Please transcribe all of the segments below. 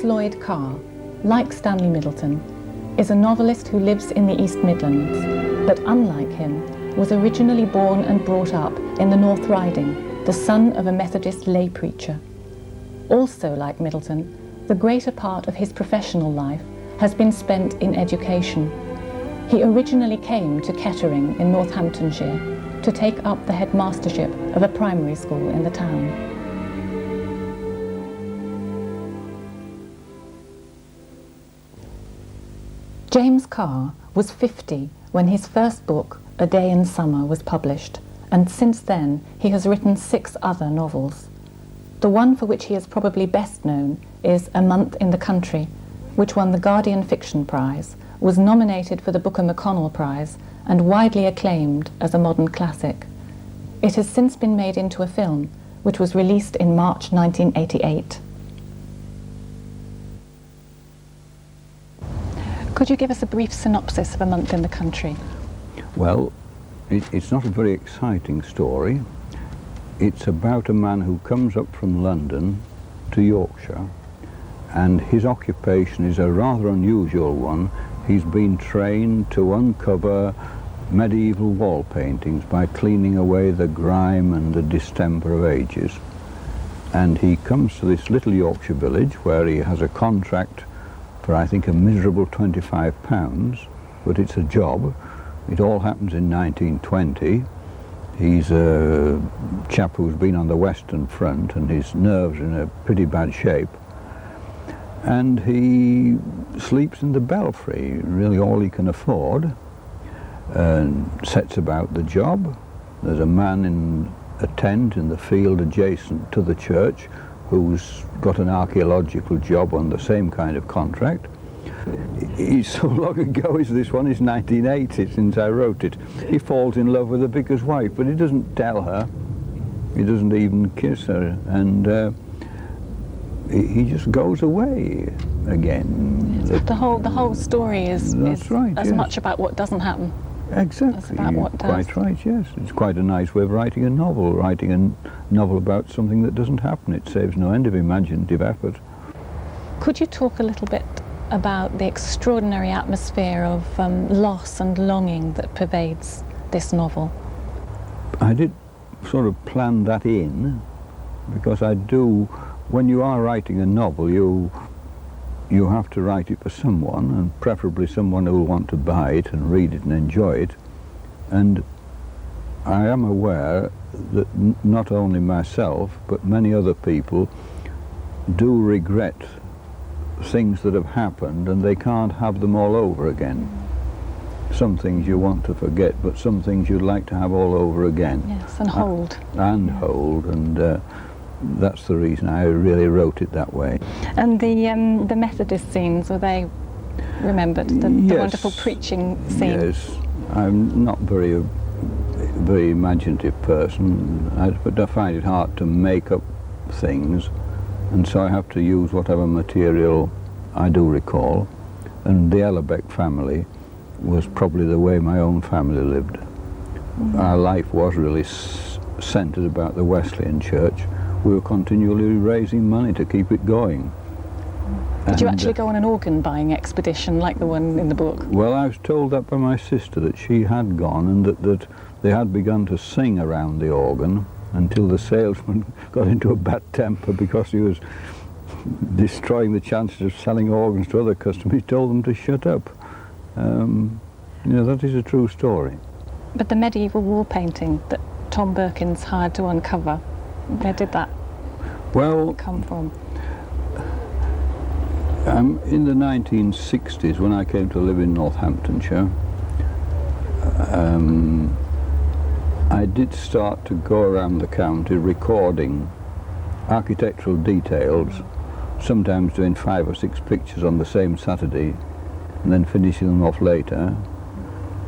James Lloyd Carr, like Stanley Middleton, is a novelist who lives in the East Midlands, but unlike him, was originally born and brought up in the North Riding, the son of a Methodist lay preacher. Also like Middleton, the greater part of his professional life has been spent in education. He originally came to Kettering in Northamptonshire to take up the headmastership of a primary school in the town. James Carr was 50 when his first book, A Day in Summer, was published, and since then he has written 6 other novels. The one for which he is probably best known is A Month in the Country, which won the Guardian Fiction Prize, was nominated for the Booker McConnell Prize, and widely acclaimed as a modern classic. It has since been made into a film, which was released in March 1988. Could you give us a brief synopsis of A Month in the Country? Well, it's not a very exciting story. It's about a man who comes up from London to Yorkshire, and his occupation is a rather unusual one. He's been trained to uncover medieval wall paintings by cleaning away the grime and the distemper of ages. And he comes to this little Yorkshire village where he has a contract for, I think, a miserable £25, but it's a job. It all happens in 1920. He's a chap who's been on the Western Front, and his nerves are in a pretty bad shape. And he sleeps in the belfry, really all he can afford, and sets about the job. There's a man in a tent in the field adjacent to the church who's got an archaeological job on the same kind of contract. He's so long ago as this one is 1980 since I wrote it. He falls in love with the vicar's wife, but he doesn't tell her. He doesn't even kiss her, and he just goes away again. Yes, the whole story is right, as yes. much about what doesn't happen. Exactly. As about what does. Quite right, yes. It's quite a nice way of writing a novel about something that doesn't happen. It saves no end of imaginative effort. Could you talk a little bit about the extraordinary atmosphere of loss and longing that pervades this novel? I did sort of plan that in, because I do, when you are writing a novel, you have to write it for someone, and preferably someone who will want to buy it and read it and enjoy it. And I am aware that not only myself, but many other people do regret things that have happened, and they can't have them all over again. Some things you want to forget, but some things you'd like to have all over again. Yes, and hold. And that's the reason I really wrote it that way. And the Methodist scenes, were they remembered? The wonderful preaching scene? Yes. I'm not very imaginative person, but I find it hard to make up things, and so I have to use whatever material I do recall. And the Ellerbeck family was probably the way my own family lived. Mm-hmm. Our life was really centred about the Wesleyan Church. We were continually raising money to keep it going. Did you actually go on an organ buying expedition like the one in the book? Well, I was told that by my sister, that she had gone, and that they had begun to sing around the organ until the salesman got into a bad temper because he was destroying the chances of selling organs to other customers. He told them to shut up. That is a true story. But the medieval wall painting that Tom Birkins hired to uncover, where did that come from? In the 1960s, when I came to live in Northamptonshire, I did start to go around the county recording architectural details, sometimes doing 5 or 6 pictures on the same Saturday and then finishing them off later.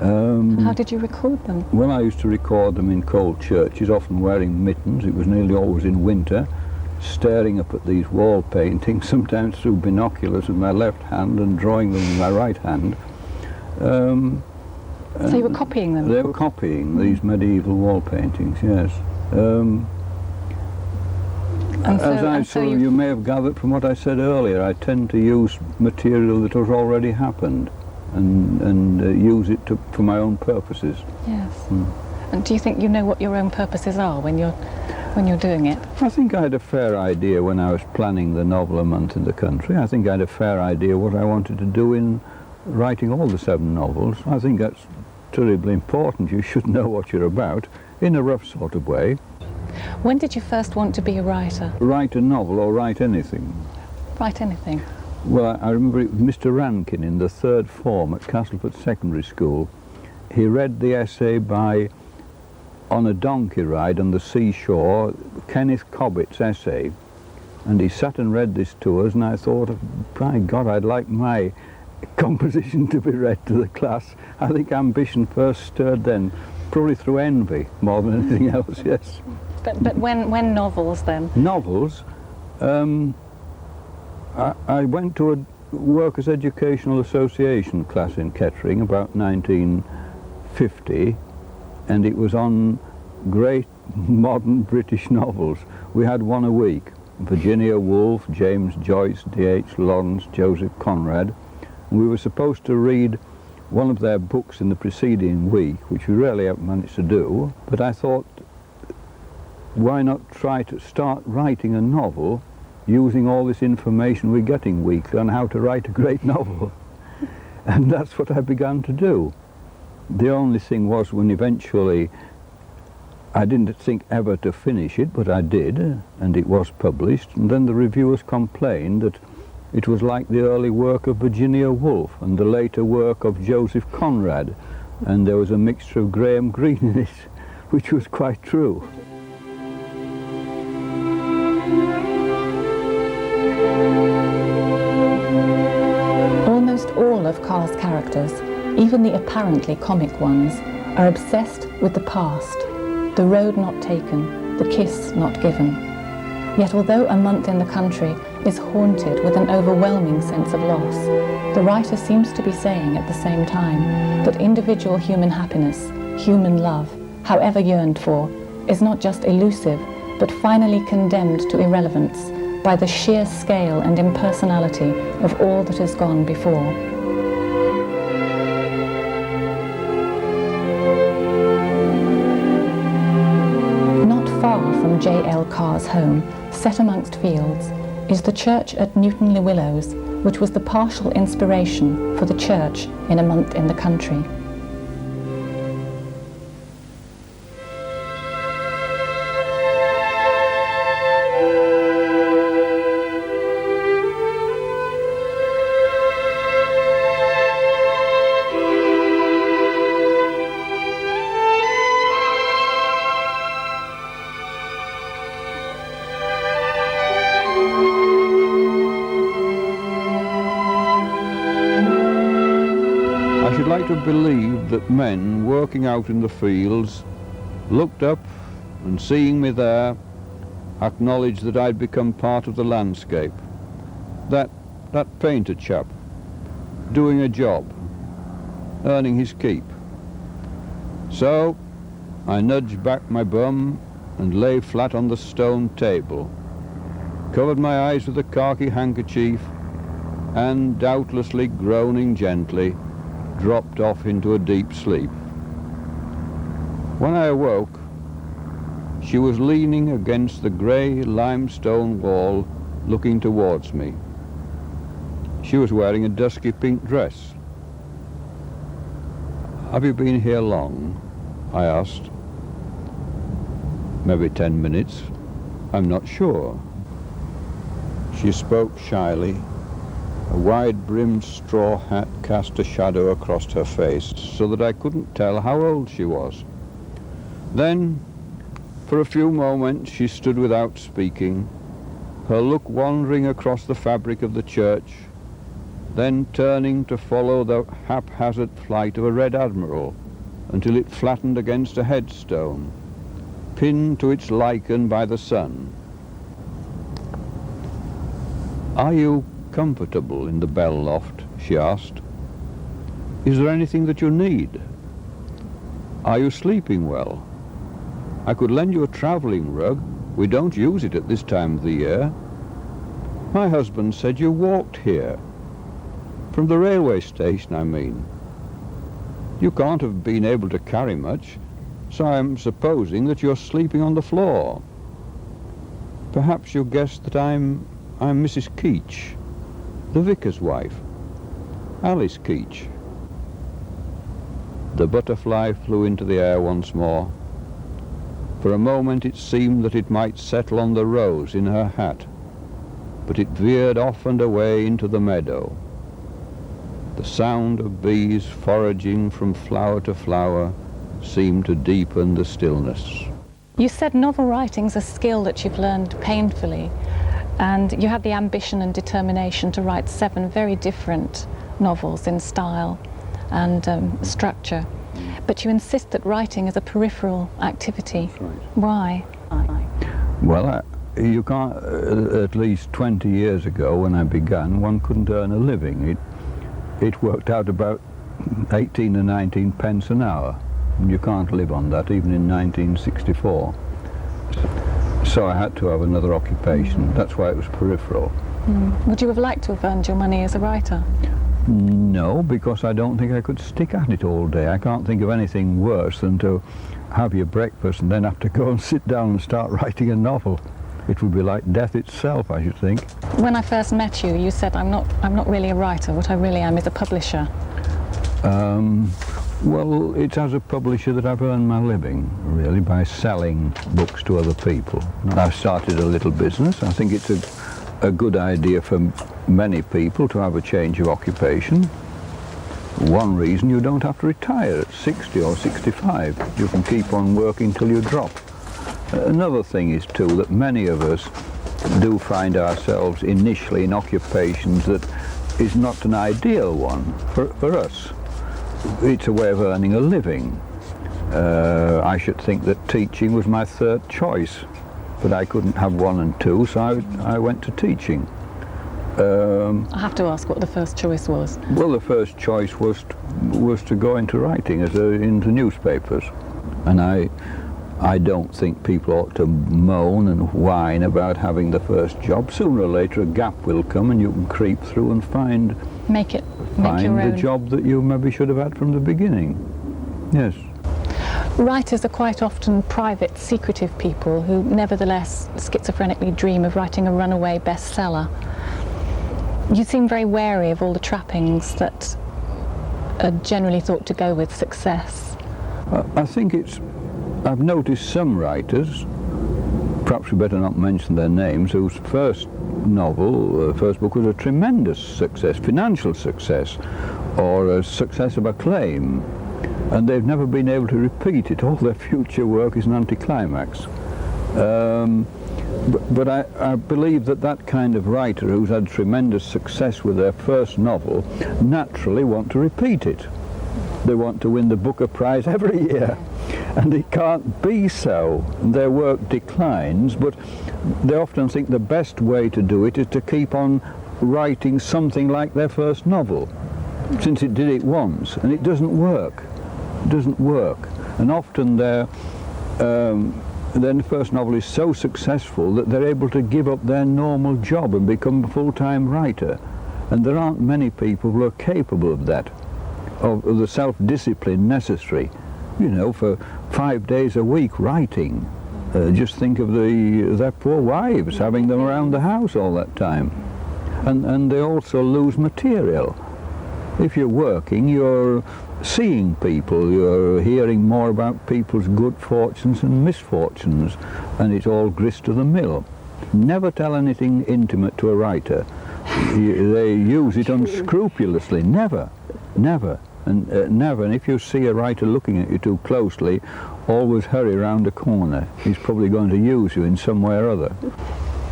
How did you record them? Well, I used to record them in cold churches, often wearing mittens. It was nearly always in winter, staring up at these wall paintings, sometimes through binoculars with my left hand and drawing them with my right hand. So you were copying them? They were copying these medieval wall paintings, yes. You may have gathered from what I said earlier, I tend to use material that has already happened and use it for my own purposes. Yes. And do you think you know what your own purposes are when you're doing it? I think I had a fair idea when I was planning the novel A Month in the Country. I think I had a fair idea what I wanted to do in writing all the 7 novels. I think that's terribly important. You should know what you're about in a rough sort of way. When did you first want to be a writer? Write a novel or write anything. Write anything? Well, I remember it was Mr. Rankin in the 3rd form at Castleford Secondary School. He read the essay by On a Donkey Ride on the Seashore, Kenneth Cobbett's essay, and he sat and read this to us, and I thought, by God, I'd like my composition to be read to the class. I think ambition first stirred then, probably through envy more than anything else, yes. But when novels then? Novels? I went to a Workers' Educational Association class in Kettering about 1950, and it was on great modern British novels. We had one a week: Virginia Woolf, James Joyce, D.H. Lawrence, Joseph Conrad. And we were supposed to read one of their books in the preceding week, which we rarely have managed to do, but I thought, why not try to start writing a novel using all this information we're getting weekly on how to write a great novel? And that's what I began to do. The only thing was, when eventually I didn't think ever to finish it, but I did, and it was published, and then the reviewers complained that it was like the early work of Virginia Woolf and the later work of Joseph Conrad, and there was a mixture of Graham Greene in it, which was quite true. Almost all of Carr's characters, even the apparently comic ones, are obsessed with the past, the road not taken, the kiss not given. Yet although A Month in the Country is haunted with an overwhelming sense of loss, the writer seems to be saying at the same time that individual human happiness, human love, however yearned for, is not just elusive, but finally condemned to irrelevance by the sheer scale and impersonality of all that has gone before. Not far from J.L. Carr's home, set amongst fields, is the church at Newton-le-Willows, which was the partial inspiration for the church in A Month in the Country. To believe that men working out in the fields looked up and, seeing me there, acknowledged that I'd become part of the landscape. That painter chap, doing a job, earning his keep. So I nudged back my bum and lay flat on the stone table, covered my eyes with a khaki handkerchief, and, doubtlessly groaning gently, dropped off into a deep sleep. When I awoke, she was leaning against the grey limestone wall, looking towards me. She was wearing a dusky pink dress. "Have you been here long?" I asked. "Maybe 10 minutes. I'm not sure." She spoke shyly. A wide-brimmed straw hat cast a shadow across her face, so that I couldn't tell how old she was. Then, for a few moments, she stood without speaking, her look wandering across the fabric of the church, then turning to follow the haphazard flight of a red admiral until it flattened against a headstone, pinned to its lichen by the sun. "Are you comfortable in the bell loft?" she asked. "Is there anything that you need? Are you sleeping well? I could lend you a travelling rug, We don't use it at this time of the year. My husband said you walked here. From the railway station, I mean. You can't have been able to carry much, so I'm supposing that you're sleeping on the floor. Perhaps you'll guess that I'm Mrs. Keach, the vicar's wife, Alice Keach. The butterfly flew into the air once more. For a moment it seemed that it might settle on the rose in her hat, but it veered off and away into the meadow. The sound of bees foraging from flower to flower seemed to deepen the stillness. You said novel writing's a skill that you've learned painfully, and you had the ambition and determination to write 7 very different novels in style and structure. But you insist that writing is a peripheral activity. That's right. Why? Well, you can't, at least 20 years ago when I began, one couldn't earn a living. It worked out about 18 or 19 pence an hour. And you can't live on that even in 1964. So I had to have another occupation. That's why it was peripheral. Would you have liked to have earned your money as a writer? No, because I don't think I could stick at it all day. I can't think of anything worse than to have your breakfast and then have to go and sit down and start writing a novel. It would be like death itself, I should think. When I first met you, you said, I'm not really a writer. What I really am is a publisher. Well, it's as a publisher that I've earned my living, really, by selling books to other people. I've started a little business. I think it's a good idea for many people to have a change of occupation. One reason, you don't have to retire at 60 or 65. You can keep on working till you drop. Another thing is, too, that many of us do find ourselves initially in occupations that is not an ideal one for us. It's a way of earning a living. I should think that teaching was my third choice, but I couldn't have 1 and 2, so I went to teaching. I have to ask what the first choice was. Well, the first choice was to go into writing, into newspapers. And I don't think people ought to moan and whine about having the first job. Sooner or later a gap will come and you can creep through and find the job that you maybe should have had from the beginning. Yes. Writers are quite often private, secretive people who nevertheless schizophrenically dream of writing a runaway bestseller. You seem very wary of all the trappings that are generally thought to go with success. I think I've noticed some writers, perhaps we better not mention their names, whose first book was a tremendous success, financial success, or a success of acclaim, and they've never been able to repeat it. All their future work is an anticlimax. But I believe that kind of writer who's had tremendous success with their first novel naturally want to repeat it. They want to win the Booker Prize every year. And it can't be so. Their work declines, but they often think the best way to do it is to keep on writing something like their first novel, since it did it once, and it doesn't work. It doesn't work. And often their first novel is so successful that they're able to give up their normal job and become a full-time writer. And there aren't many people who are capable of that, of the self-discipline necessary, you know, for 5 days a week writing. Just think of their poor wives having them around the house all that time. And they also lose material. If you're working, you're seeing people, you're hearing more about people's good fortunes and misfortunes, and it's all grist to the mill. Never tell anything intimate to a writer. They use it unscrupulously. Never. And never. And if you see a writer looking at you too closely, always hurry round the corner. He's probably going to use you in some way or other.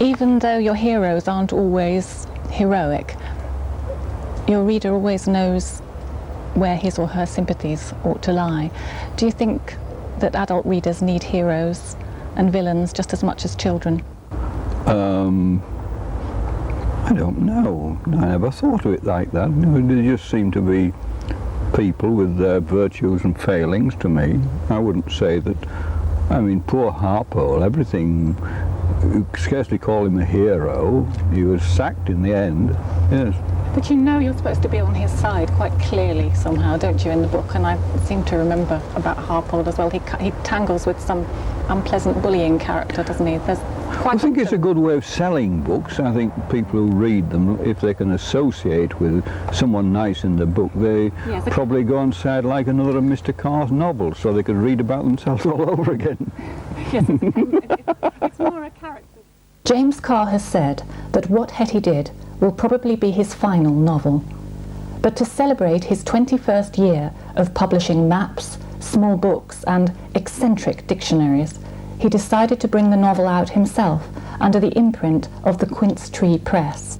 Even though your heroes aren't always heroic, your reader always knows where his or her sympathies ought to lie. Do you think that adult readers need heroes and villains just as much as children? I don't know. I never thought of it like that. They just seem to be people with their virtues and failings to me. I wouldn't say that. I mean, poor Harpole, everything you scarcely call him a hero. He was sacked in the end, yes. But you know you're supposed to be on his side quite clearly somehow, don't you, in the book? And I seem to remember about Harpold as well. He tangles with some unpleasant bullying character, doesn't he? There's quite I think it's a good way of selling books. I think people who read them, if they can associate with someone nice in the book, they probably go and say, I'd like another of Mr. Carr's novels, so they could read about themselves all over again. Yes, it's more a character. James Carr has said that What Hetty Did will probably be his final novel. But to celebrate his 21st year of publishing maps, small books and eccentric dictionaries, he decided to bring the novel out himself under the imprint of the Quince Tree Press.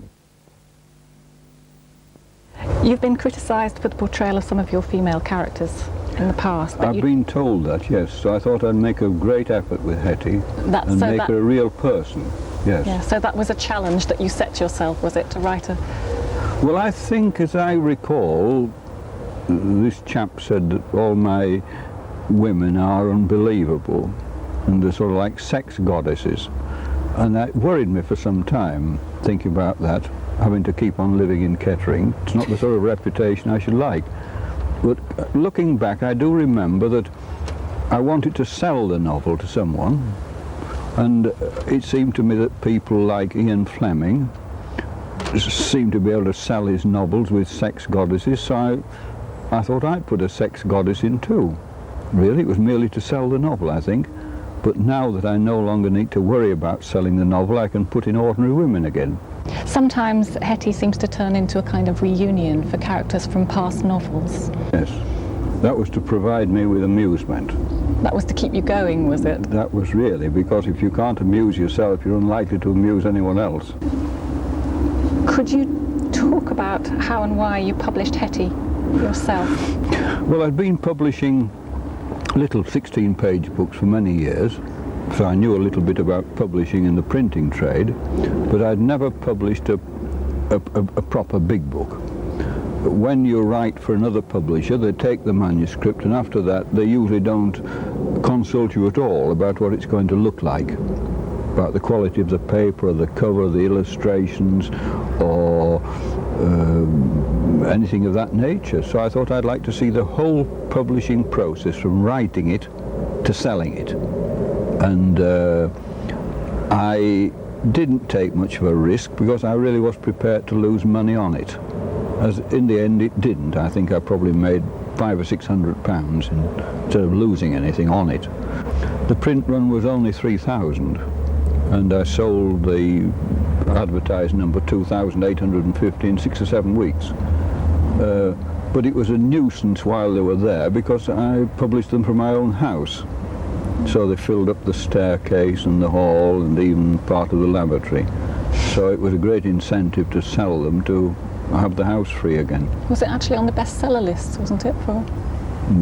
You've been criticised for the portrayal of some of your female characters in the past. I've been told that, yes, so I thought I'd make a great effort with Hetty and make her a real person, yes. Yeah, so that was a challenge that you set yourself, was it, to write a... Well, I think, as I recall, this chap said that all my women are unbelievable and they're sort of like sex goddesses, and that worried me for some time, thinking about that, having to keep on living in Kettering. It's not the sort of reputation I should like. But looking back, I do remember that I wanted to sell the novel to someone, and it seemed to me that people like Ian Fleming seemed to be able to sell his novels with sex goddesses, so I thought I'd put a sex goddess in too. Really, it was merely to sell the novel, I think. But now that I no longer need to worry about selling the novel, I can put in ordinary women again. Sometimes Hetty seems to turn into a kind of reunion for characters from past novels. Yes, that was to provide me with amusement. That was to keep you going, was it? That was really, because if you can't amuse yourself, you're unlikely to amuse anyone else. Could you talk about how and why you published Hetty yourself? Well, I'd been publishing little 16-page books for many years, so I knew a little bit about publishing in the printing trade, but I'd never published a proper big book. When you write for another publisher, they take the manuscript, and after that they usually don't consult you at all about what it's going to look like, about the quality of the paper, or the cover, the illustrations, or anything of that nature. So I thought I'd like to see the whole publishing process from writing it to selling it. And I didn't take much of a risk because I really was prepared to lose money on it. As in the end it didn't. I think I probably made £500 or £600 instead of losing anything on it. The print run was only 3,000 and I sold the advertised number 2,850 in 6 or 7 weeks. But it was a nuisance while they were there because I published them from my own house. So they filled up the staircase and the hall and even part of the lavatory. So it was a great incentive to sell them, to have the house free again. Was it actually on the bestseller list, wasn't it?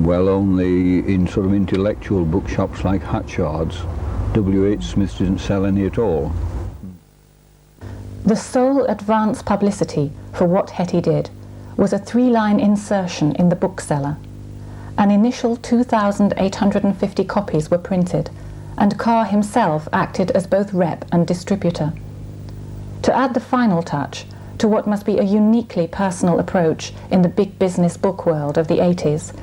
Well, only in sort of intellectual bookshops like Hatchard's. W.H. Smith didn't sell any at all. The sole advance publicity for What Hetty Did was a 3-line insertion in the bookseller. An initial 2,850 copies were printed, and Carr himself acted as both rep and distributor. To add the final touch to what must be a uniquely personal approach in the big business book world of the 80s,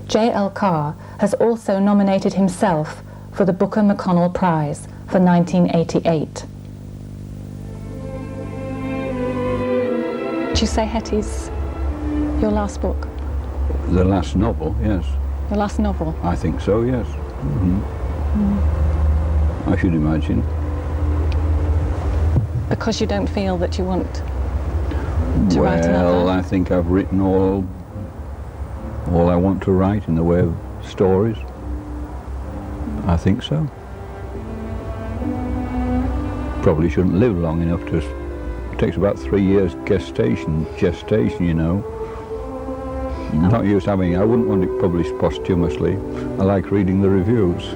J.L. Carr has also nominated himself for the Booker McConnell Prize for 1988. Did you say Hetty's your last book? The last novel, yes. The last novel? I think so, yes. I should imagine. Because you don't feel that you want to write another? Well, I think I've written all I want to write in the way of stories. I think so. Probably shouldn't live long enough to... It takes about 3 years gestation, you know. I'm not used to having... I wouldn't want it published posthumously. I like reading the reviews.